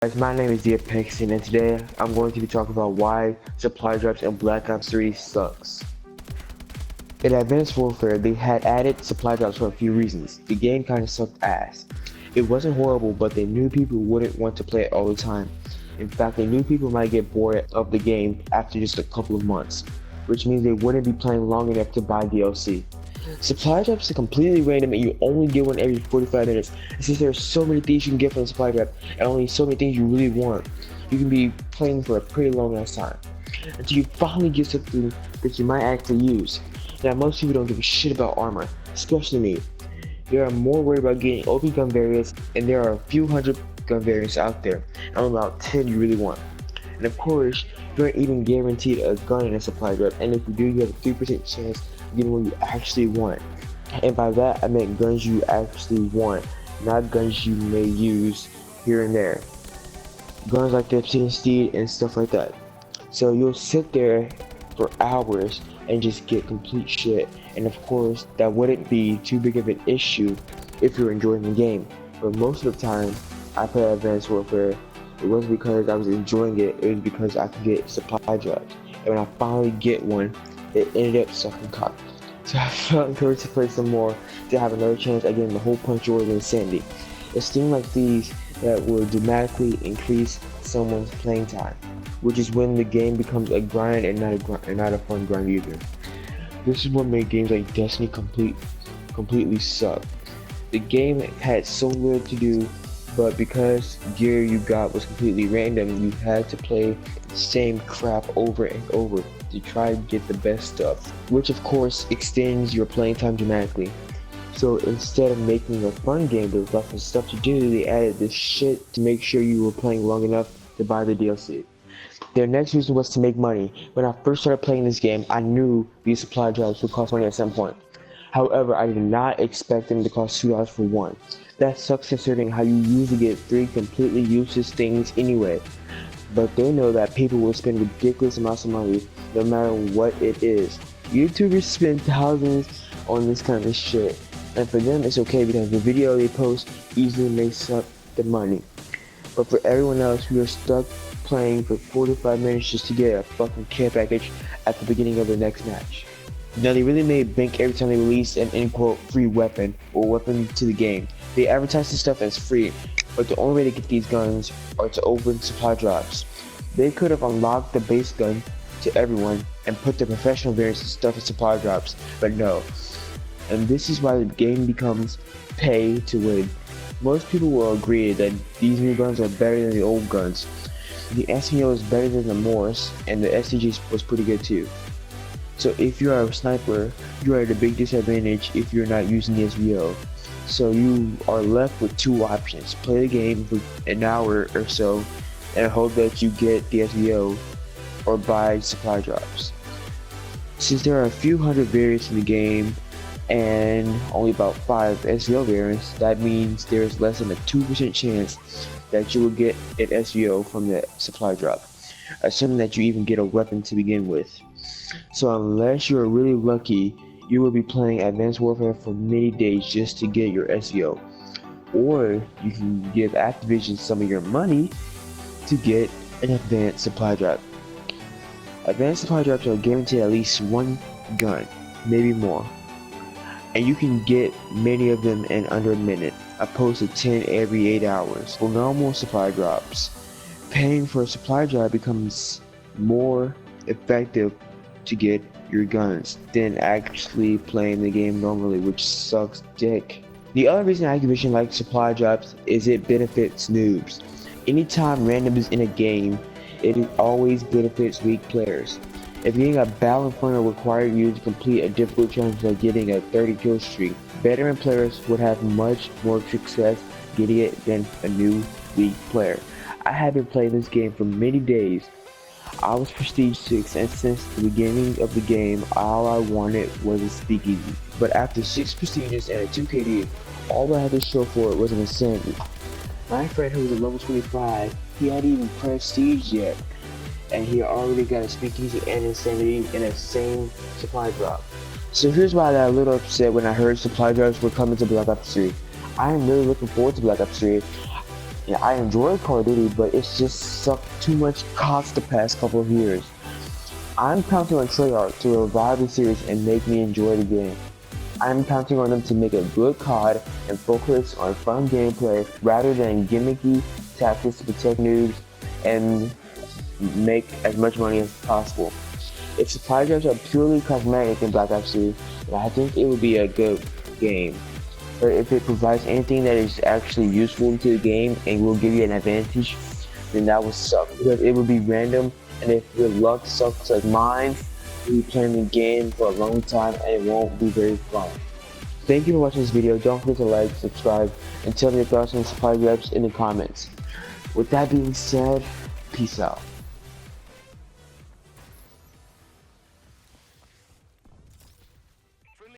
Guys, my name is Pixie, and today I'm going to be talking about why supply drops in Black Ops 3 sucks. In Advanced Warfare, they had added supply drops for a few reasons. The game kinda sucked ass. It wasn't horrible, but they knew people wouldn't want to play it all the time. In fact, they knew people might get bored of the game after just a couple of months, which means they wouldn't be playing long enough to buy DLC. Supply drops are completely random and you only get one every 45 minutes. And since there are so many things you can get from the supply drop and only so many things you really want, you can be playing for a pretty long ass time until you finally get something that you might actually use. Now most people don't give a shit about armor, especially me. They are more worried about getting OP gun variants, and there are a few hundred gun variants out there, and only about 10 you really want. And of course, you aren't even guaranteed a gun in a supply drop, and if you do, you have a 3% chance of getting one you actually want. And by that, I meant guns you actually want, not guns you may use here and there. Guns like the Obsidian Steed and stuff like that. So you'll sit there for hours and just get complete shit, and of course, that wouldn't be too big of an issue if you're enjoying the game. But most of the time, I play Advanced Warfare. It wasn't because I was enjoying it, it was because I could get supply drops. And when I finally get one, it ended up sucking cock. So I felt encouraged to play some more to have another chance at getting the whole punch or the insanity. It's things like these that will dramatically increase someone's playing time, which is when the game becomes a grind and not a fun grind either. This is what made games like Destiny completely suck. The game had so little to do, but because gear you got was completely random, you had to play the same crap over and over to try to get the best stuff, which of course extends your playing time dramatically. So instead of making a fun game with lots of stuff to do, they added this shit to make sure you were playing long enough to buy the DLC. Their next reason was to make money. When I first started playing this game, I knew these supply drops would cost money at some point. However, I did not expect them to cost $2 for one. That sucks considering how you usually get 3 completely useless things anyway. But they know that people will spend ridiculous amounts of money no matter what it is. YouTubers spend thousands on this kind of shit, and for them it's okay because the video they post easily makes up the money. But for everyone else, we are stuck playing for 45 minutes just to get a fucking care package at the beginning of the next match. Now they really made bank every time they released an end-quote free weapon or weapon to the game. They advertise this stuff as free, but the only way to get these guns are to open supply drops. They could have unlocked the base gun to everyone and put the professional variants and stuff in supply drops, but no. And this is why the game becomes pay to win. Most people will agree that these new guns are better than the old guns. The SVO is better than the Morse, and the STG was pretty good too. So if you are a sniper, you are at a big disadvantage if you're not using the SVO. So you are left with two options: play the game for an hour or so and hope that you get the SVO, or buy supply drops. Since there are a few hundred variants in the game and only about 5 SVO variants, that means there is less than a 2% chance that you will get an SVO from the supply drop, assuming that you even get a weapon to begin with. So unless you are really lucky, you will be playing Advanced Warfare for many days just to get your SVO. Or you can give Activision some of your money to get an advanced supply drop. Advanced supply drops are guaranteed at least one gun, maybe more. And you can get many of them in under a minute, opposed to 10 every 8 hours. For normal supply drops, paying for a supply drop becomes more effective to get your guns than actually playing the game normally, which sucks dick. The other reason Activision likes supply drops is it benefits noobs. Anytime random is in a game, it always benefits weak players. If getting a Battle Inferno required you to complete a difficult challenge like getting a 30 kill streak, veteran players would have much more success getting it than a new weak player. I have been playing this game for many days. I was Prestige 6, and since the beginning of the game, all I wanted was a speakeasy. But after 6 Prestiges and a 2 KD, all I had to show for it was an Insanity. My friend who was at level 25, he hadn't even Prestige yet, and he already got a speakeasy and Insanity in the same supply drop. So here's why I got a little upset when I heard supply drops were coming to Black Ops 3. I am really looking forward to Black Ops 3. Yeah, I enjoy Call of Duty, but it's just sucked too much cost the past couple of years. I'm counting on Treyarch to revive the series and make me enjoy the game. I'm counting on them to make a good COD and focus on fun gameplay rather than gimmicky tactics to protect noobs and make as much money as possible. If supply drops are purely cosmetic in Black Ops 3, then I think it would be a good game. But if it provides anything that is actually useful to the game and will give you an advantage, then that would suck because it would be random, and if your luck sucks like mine, you'll be playing the game for a long time and it won't be very fun. Thank you for watching this video. Don't forget to like, subscribe, and tell me your thoughts on supply drops in the comments. With that being said, peace out.